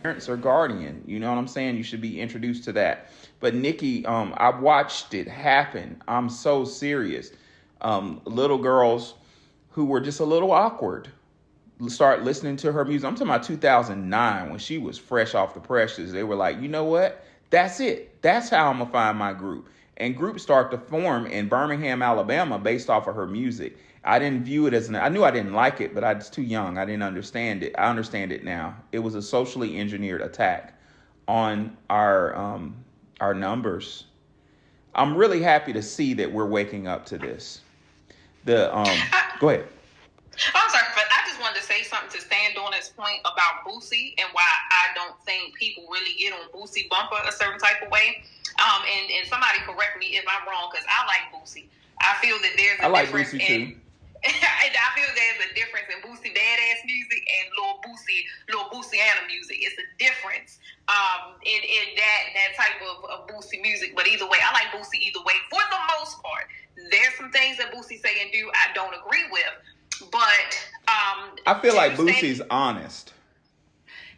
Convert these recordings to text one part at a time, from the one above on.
Parents or guardian, you know what I'm saying? You should be introduced to that. But Nikki, I watched it happen. I'm so serious. Little girls who were just a little awkward start listening to her music. I'm talking about 2009 when she was fresh off the presses. They were like, you know what? That's it. That's how I'm gonna find my group. And groups start to form in Birmingham, Alabama, based off of her music. I didn't view it as I knew I didn't like it, but I was too young. I didn't understand it. I understand it now. It was a socially engineered attack on our numbers. I'm really happy to see that we're waking up to this. Go ahead. I'm sorry, but I just wanted to say something to stand on this point about Boosie and why I don't think people really get on Boosie bumper a certain type of way. And somebody correct me if I'm wrong, because I like Boosie. I feel that there's a difference Boosie too. I feel there's a difference in Boosie badass music and Lil Boosiana music. It's a difference in that type of Boosie music. But either way, I like Boosie either way. For the most part, there's some things that Boosie say and do I don't agree with. But I feel like Boosie's honest.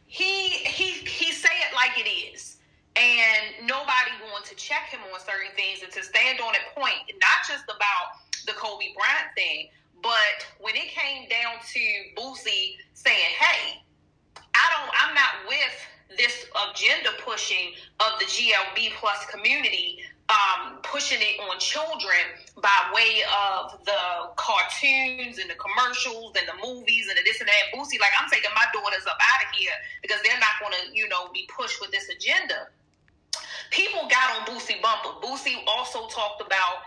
He say it like it is. And nobody going to check him on certain things, and to stand on a point, not just about the Kobe Bryant thing, but when it came down to Boosie saying, hey, I'm not with this agenda pushing of the GLB plus community, pushing it on children by way of the cartoons and the commercials and the movies and the this and that. Boosie, like, I'm taking my daughters up out of here because they're not going to, be pushed with this agenda. People got on Boosie bumper. Boosie also talked about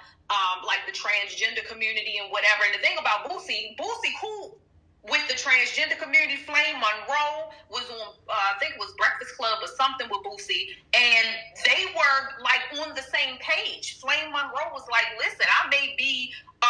like the transgender community and whatever. And the thing about Boosie cool with the transgender community. Flame Monroe was on, I think it was Breakfast Club or something with Boosie, and they were like on the same page. Flame Monroe was like, listen, I may be a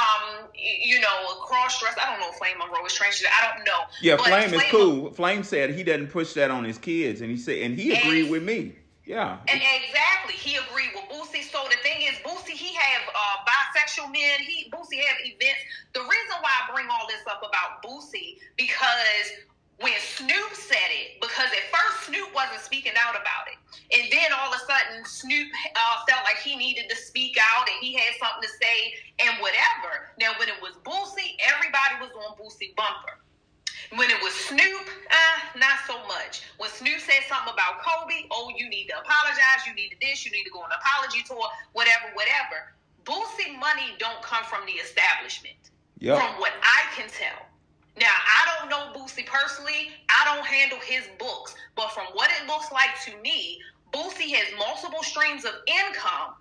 cross-dressed. I don't know if Flame Monroe is transgender. I don't know. Yeah, but Flame is cool. Flame said he doesn't push that on his kids, and he agreed with me. Yeah. And exactly. He agreed with Boosie. So the thing is, Boosie, he have bisexual men. Boosie have events. The reason why I bring all this up about Boosie, because when Snoop said it, because at first Snoop wasn't speaking out about it. And then all of a sudden Snoop felt like he needed to speak out and he had something to say and whatever. Now, when it was Boosie, everybody was on Boosie bumper. When it was Snoop, not so much. When Snoop said something about Kobe, oh, you need to apologize, you need to this, you need to go on an apology tour, whatever. Boosie money don't come from the establishment, from what I can tell. Now, I don't know Boosie personally. I don't handle his books. But from what it looks like to me, Boosie has multiple streams of income.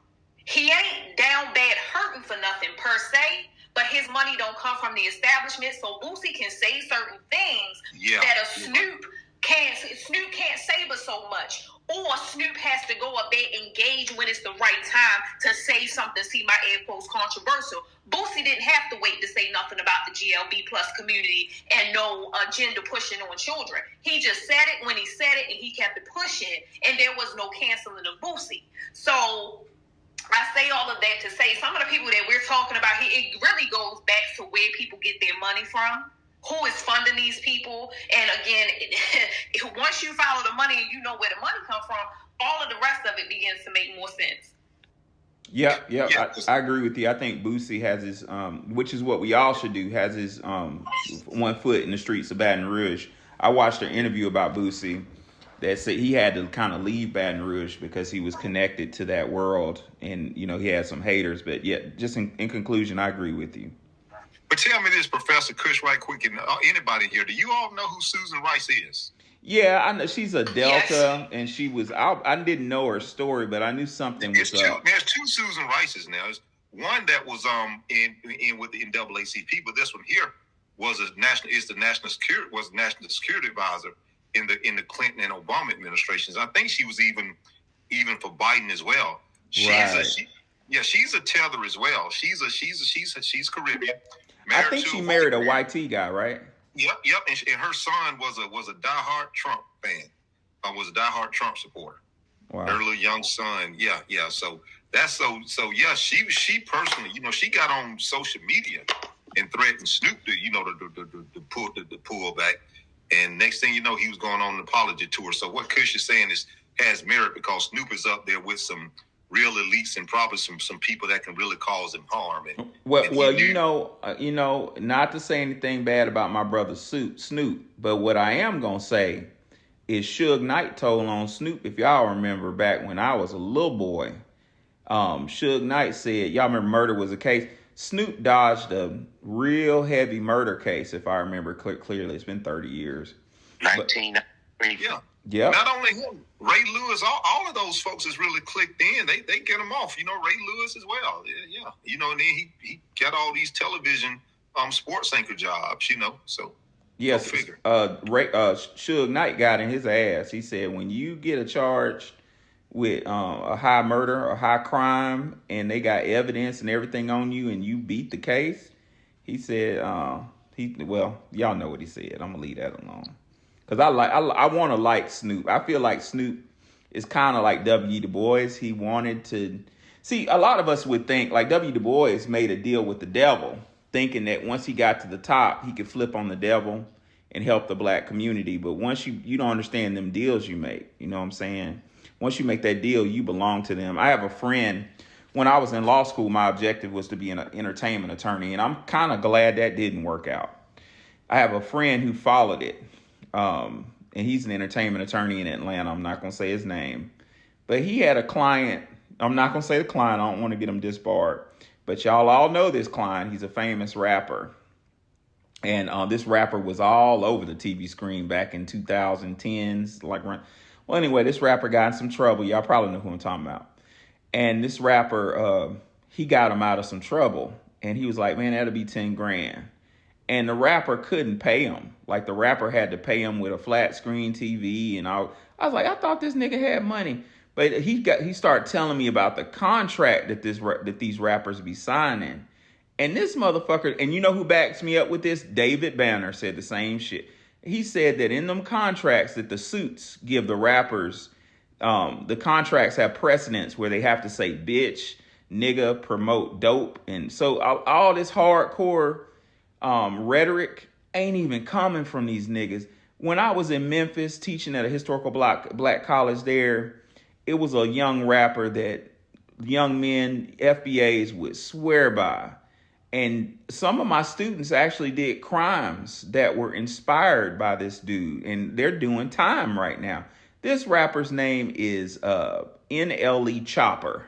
He ain't down bad hurting for nothing per se. But his money don't come from the establishment, so Boosie can say certain things that a Snoop can't say but so much. Or Snoop has to go up there, engage when it's the right time to say something, see my air quotes, controversial. Boosie didn't have to wait to say nothing about the GLB plus community and no agenda pushing on children. He just said it when he said it, and he kept it pushing, and there was no canceling of Boosie. So I say all of that to say some of the people that we're talking about here, it really goes back to where people get their money from, who is funding these people. And again, once you follow the money and you know where the money comes from, all of the rest of it begins to make more sense. Yeah. I agree with you. I think Boosie has his, which is what we all should do, has his 1 foot in the streets of Baton Rouge. I watched an interview about Boosie that said he had to kind of leave Baton Rouge because he was connected to that world, and he had some haters. But yeah, just in conclusion, I agree with you. But tell me this, Professor Kush, right quick, and anybody here, do you all know who Susan Rice is? Yeah, I know she's a Delta, and she was. I didn't know her story, but I knew something was up. There's 2 Susan Rices now. There's one that was in NAACP, but this one here was the national security advisor in the Clinton and Obama administrations. I think she was even for Biden as well. She's a tether as well. She's Caribbean. I think she married a YT guy, right? Yep. And her son was a diehard Trump fan. Was a diehard Trump supporter. Wow. Her little young son. Yeah. So That's so yeah. She personally, she got on social media and threatened Snoop to to pull back. And next thing you know, he was going on an apology tour. So what Kush is saying has merit because Snoop is up there with some real elites and probably some people that can really cause him harm. Not to say anything bad about my brother Snoop, but what I am gonna say is Suge Knight told on Snoop. If y'all remember back when I was a little boy, Suge Knight said, y'all remember Murder Was a Case? Snoop dodged a real heavy murder case, if I remember clearly. It's been 30 years. 19. Yeah. Not only him, Ray Lewis, all of those folks is really clicked in. They get them off. Ray Lewis as well. Yeah. And then he got all these television sports anchor jobs, so. Yes. Suge Knight got in his ass. He said, when you get a charge with a high murder or high crime and they got evidence and everything on you and you beat the case, he said, y'all know what he said. I'm gonna leave that alone. Cause I want to like Snoop. I feel like Snoop is kind of like W. Du Bois. He wanted to see, a lot of us would think like W. Du Bois made a deal with the devil, thinking that once he got to the top, he could flip on the devil and help the black community. But once you don't understand them deals you make, you know what I'm saying? Once you make that deal, you belong to them. I have a friend, when I was in law school, my objective was to be an entertainment attorney, and I'm kind of glad that didn't work out. I have a friend who followed it, and he's an entertainment attorney in Atlanta. I'm not going to say his name, but he had a client. I'm not going to say the client. I don't want to get him disbarred, but y'all all know this client. He's a famous rapper, and this rapper was all over the TV screen back in 2010s, Well, anyway, this rapper got in some trouble. Y'all probably know who I'm talking about. And this rapper, he got him out of some trouble. And he was like, man, that'll be 10 grand. And the rapper couldn't pay him. Like, the rapper had to pay him with a flat screen TV and all. I was like, I thought this nigga had money. But he started telling me about the contract that these rappers be signing. And this motherfucker, and you know who backs me up with this? David Banner said the same shit. He said that in them contracts that the suits give the rappers, the contracts have precedence where they have to say bitch, nigga, promote dope. And so all this hardcore rhetoric ain't even coming from these niggas. When I was in Memphis teaching at a historical black college there, it was a young rapper that young men, FBAs would swear by. And some of my students actually did crimes that were inspired by this dude. And they're doing time right now. This rapper's name is NLE Chopper.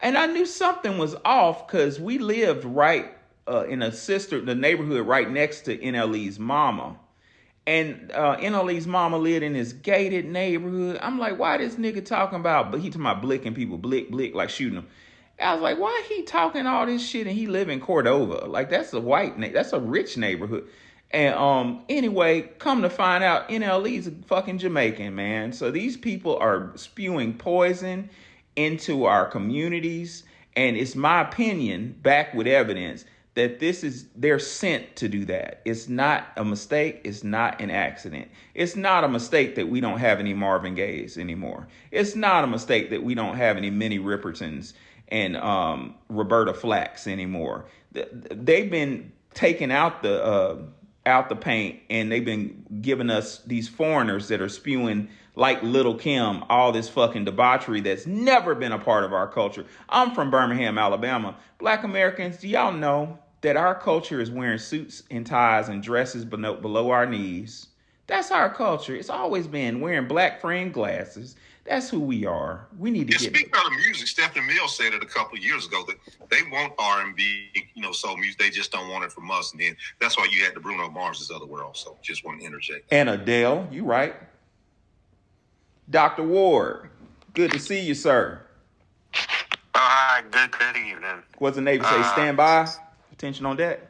And I knew something was off because we lived right in the neighborhood right next to NLE's mama. And NLE's mama lived in this gated neighborhood. I'm like, why this nigga talking about, but he talking about blicking people, blick, like shooting them. I was like, why he talking all this shit and he live in Cordova? Like, that's that's a rich neighborhood. And anyway, come to find out, NLE's a fucking Jamaican, man. So these people are spewing poison into our communities. And it's my opinion, back with evidence, that they're sent to do that. It's not a mistake. It's not an accident. It's not a mistake that we don't have any Marvin Gayes anymore. It's not a mistake that we don't have any Minnie Ripertons and Roberta Flack's anymore. They've been taking out the paint, and they've been giving us these foreigners that are spewing like Little Kim all this fucking debauchery that's never been a part of our culture. I'm from Birmingham, Alabama. Black Americans, do y'all know that our culture is wearing suits and ties and dresses below our knees? That's our culture. It's always been wearing black frame glasses. That's who we are. We need to get. Speaking of the music, Stephanie Mills said it a couple of years ago that they want R&B, soul music. They just don't want it from us. And then that's why you had the Bruno Mars's Other World. So just want to interject. And Adele, you right. Dr. Ward, good to see you, sir. All right, good evening. What's the Navy say? Stand by. Attention on deck.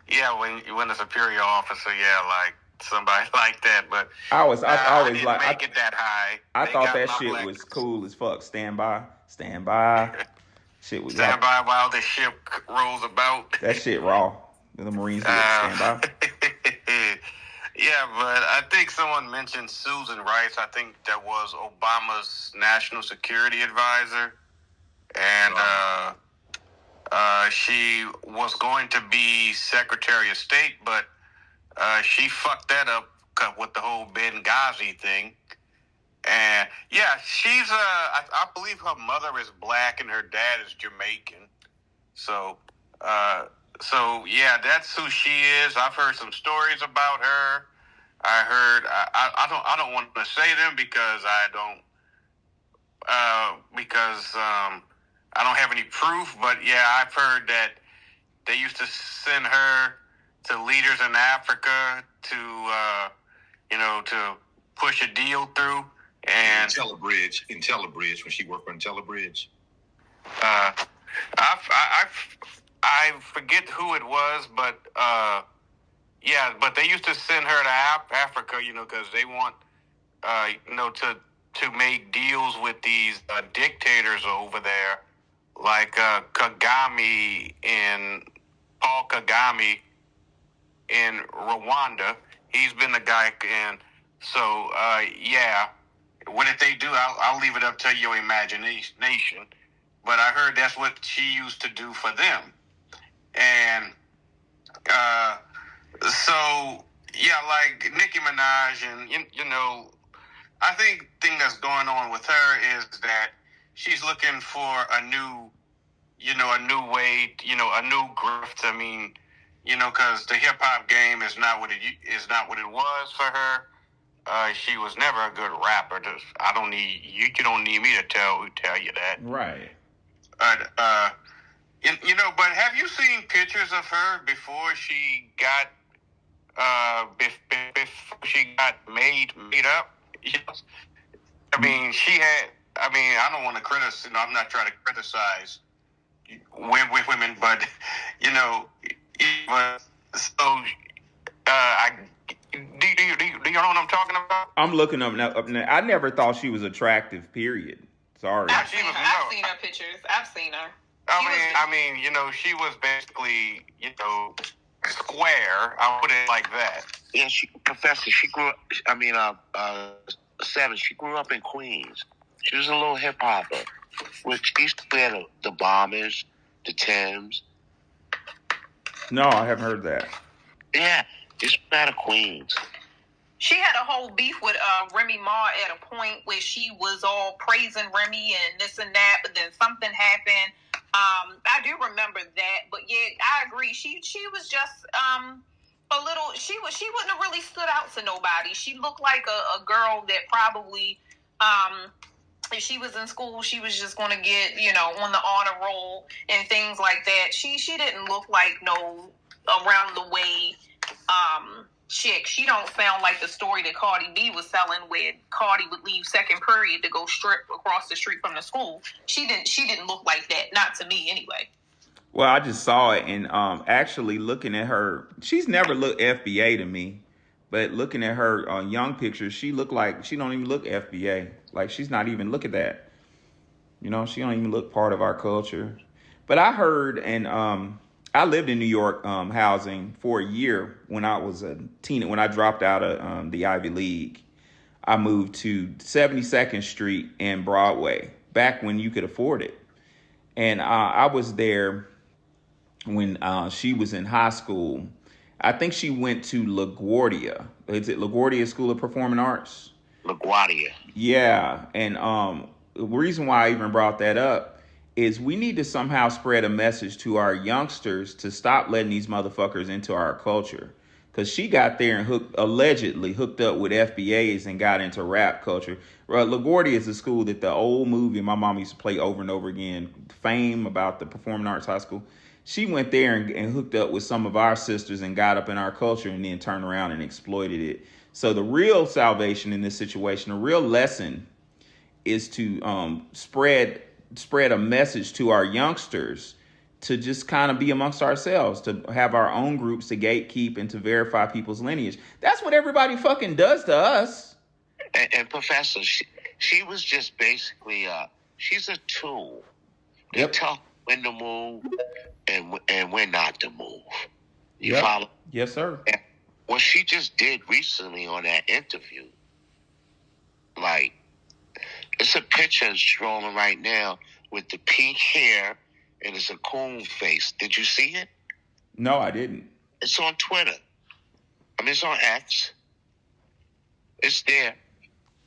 Yeah, when a superior officer, like somebody like that, but I always didn't like make it that high. I thought that shit was cool as fuck. Stand by. Shit was stand by while the ship rolls about. That shit raw. The Marines did stand by. Yeah, but I think someone mentioned Susan Rice. I think that was Obama's national security advisor, and she was going to be Secretary of State, but she fucked that up with the whole Benghazi thing. And yeah, she's I believe her mother is black and her dad is Jamaican. So, yeah, that's who she is. I've heard some stories about her. I don't want to say them because I don't have any proof. But yeah, I've heard that they used to send her to leaders in Africa to to push a deal through. And Intelibridge, when she worked for Intelibridge. I forget who it was, but yeah, but they used to send her to Africa, because they want to make deals with these dictators over there, like Paul Kagame in Rwanda. He's been the guy, and so yeah. What did they do? I'll leave it up to your imagination. But I heard that's what she used to do for them. And so, yeah, like Nicki Minaj, and, I think the thing that's going on with her is that she's looking for a new way, a new grift. I mean, because the hip-hop game is not what it was for her. She was never a good rapper. I don't need you. You don't need me to tell you that. Right. But have you seen pictures of her before she got made up? I mean, she had. I mean, I don't want to criticize. I'm not trying to criticize women, but so Do you know what I'm talking about? I'm looking up now. I never thought she was attractive. Period. Sorry. I've seen her pictures. I've seen her. I mean, she was basically, square. I'll put it like that. Yeah, Professor. She grew up. She grew up in Queens. She was a little hip hopper. Which she used to wear the Bombers, the Timbs. No, I haven't heard that. Yeah. It's out of Queens. She had a whole beef with Remy Ma at a point where she was all praising Remy and this and that, but then something happened. I do remember that, but yeah, I agree. She was just a little. She wouldn't have really stood out to nobody. She looked like a girl that probably if she was in school, she was just going to get on the honor roll and things like that. She didn't look like no around the way chick. She don't sound like the story that Cardi B was selling, where Cardi would leave second period to go strip across the street from the school. She didn't look like that, not to me anyway. Well, I just saw it, and actually looking at her, she's never looked FBA to me, but looking at her young pictures, she looked like she don't even look FBA. Like, she's not even, look at that. She don't even look part of our culture. But I heard, and I lived in New York housing for a year when I was a teen. When I dropped out of the Ivy League, I moved to 72nd Street and Broadway, back when you could afford it. And I was there when she was in high school. I think she went to LaGuardia. Is it LaGuardia School of Performing Arts? LaGuardia. Yeah. And the reason why I even brought that up is we need to somehow spread a message to our youngsters to stop letting these motherfuckers into our culture. Because she got there and allegedly hooked up with FBAs and got into rap culture. LaGuardia is a school that the old movie my mom used to play over and over again, Fame, about the Performing Arts High School. She went there and hooked up with some of our sisters and got up in our culture and then turned around and exploited it. So the real salvation in this situation, the real lesson is to spread a message to our youngsters to just kind of be amongst ourselves, to have our own groups to gatekeep and to verify people's lineage. That's what everybody fucking does to us. And Professor, she was just basically, she's a tool. They tell when to move and when not to move. You follow? Yes, sir. what she just did recently on that interview, like, it's a picture that's strolling right now with the pink hair and it's a coon face. Did you see it? No, I didn't. It's on Twitter. I mean, it's on X. It's there.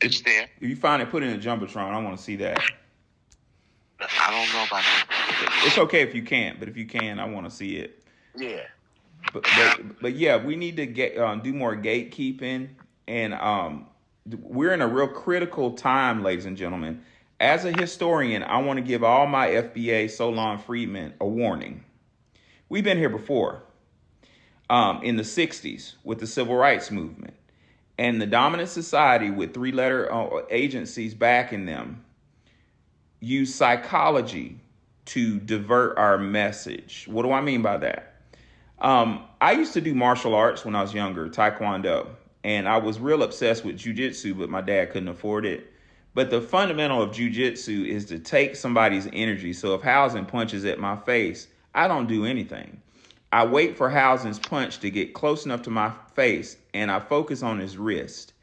It's there. If you find it, put it in a Jumbotron. I want to see that. I don't know about that. It's okay if you can't, but if you can, I want to see it. Yeah. But yeah, we need to do more gatekeeping, and we're in a real critical time, ladies and gentlemen. As a historian, I want to give all my FBA Solon freedmen a warning. We've been here before, in the 60s with the Civil Rights Movement, and the dominant society with three-letter agencies backing them use psychology to divert our message. What do I mean by that? I used to do martial arts when I was younger, Taekwondo, and I was real obsessed with jiu-jitsu, but my dad couldn't afford it. But the fundamental of jiu-jitsu is to take somebody's energy. So if Housen punches at my face, I don't do anything. I wait for Housen's punch to get close enough to my face, and I focus on his wrist.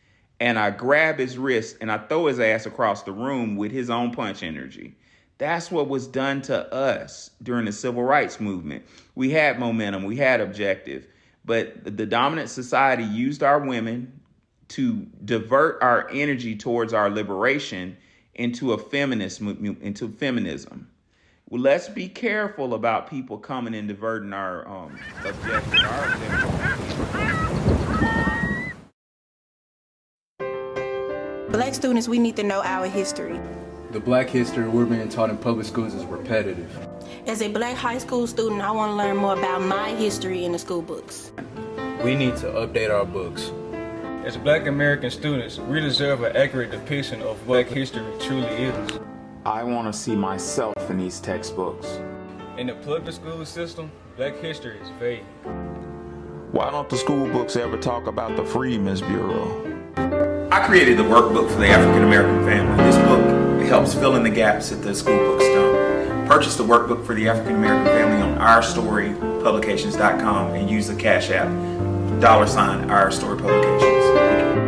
And I grab his wrist, and I throw his ass across the room with his own punch energy. That's what was done to us during the Civil Rights Movement. We had momentum, we had objective, but the dominant society used our women to divert our energy towards our liberation into into feminism. Well, let's be careful about people coming and diverting our objective. Black students, we need to know our history. The black history we're being taught in public schools is repetitive. As a black high school student, I want to learn more about my history in the school books. We need to update our books. As black American students, we deserve an accurate depiction of what black history truly is. I want to see myself in these textbooks. In the public school system, black history is vague. Why don't the school books ever talk about the Freedmen's Bureau? I created the workbook for the African American family. This book helps fill in the gaps that the school books don't. Purchase the workbook for the African American family on ourstorypublications.com and use the Cash App, $Our Story Publications.